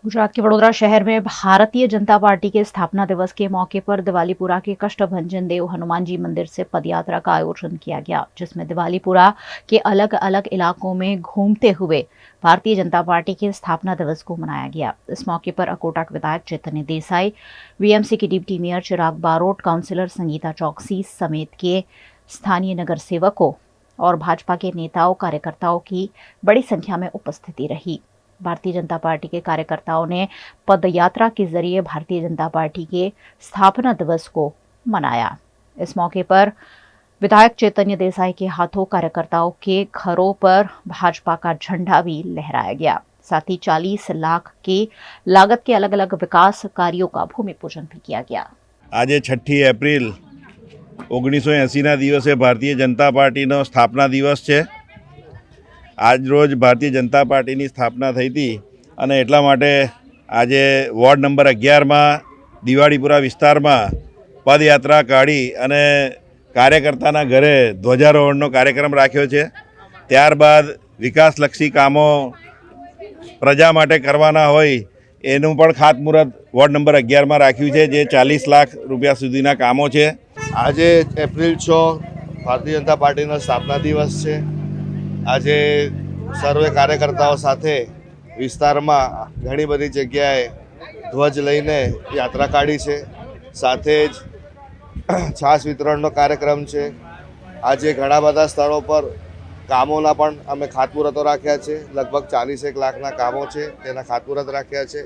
गुजरात के वडोदरा शहर में भारतीय जनता पार्टी के स्थापना दिवस के मौके पर दिवालीपुरा के कष्टभंजन देव हनुमान जी मंदिर से पदयात्रा का आयोजन किया गया, जिसमें दिवालीपुरा के अलग अलग इलाकों में घूमते हुए भारतीय जनता पार्टी के स्थापना दिवस को मनाया गया। इस मौके पर अकोटक विधायक चैतन्य देसाई, वीएमसी के डिप्टी मेयर चिराग बारोट, काउंसिलर संगीता चौकसी समेत के स्थानीय नगर सेवकों और भाजपा के नेताओं कार्यकर्ताओं की बड़ी संख्या में उपस्थिति रही। भारतीय जनता पार्टी के कार्यकर्ताओं ने पदयात्रा के जरिए भारतीय जनता पार्टी के स्थापना दिवस को मनाया। इस मौके पर विधायक चैतन्य देसाई के हाथों कार्यकर्ताओं के घरों पर भाजपा का झंडा भी लहराया गया। साथ ही 40 लाख की लागत के अलग अलग विकास कार्यों का भूमि पूजन भी किया गया। आज 6 एप्रिल 1980 दिवसे भारतीय जनता पार्टी स्थापना दिवस है। आज रोज भारतीय जनता पार्टी की स्थापना थई थी अने एटला माटे आज वॉर्ड नंबर 11 में दिवाळीपुरा विस्तार में पदयात्रा काढ़ी अने कार्यकर्ताना घरे ध्वजारोहणनो कार्यक्रम राख्यो छे। त्यारबाद विकासलक्षी कामों प्रजा माटे करवाना होय एनुं पण खातमुहूर्त वॉर्ड नंबर 11 में राख्युं छे, जे 40 लाख रुपया सुधीना कामों छे। आज एप्रिल 6 भारतीय जनता पार्टी स्थापना दिवस है। आज सर्वे कार्यकर्ताओं साथे विस्तार में घणी बधी जग्याए ध्वज लईने यात्रा काढ़ी है। साथे ज छास वितरणनो कार्यक्रम है। आज घणा बधा स्थलों पर कामोना पण अमे खातमुहूर्तो राख्या छे। लगभग 40 लाखना कामों छे, तेना खातमुहूर्त राख्या छे।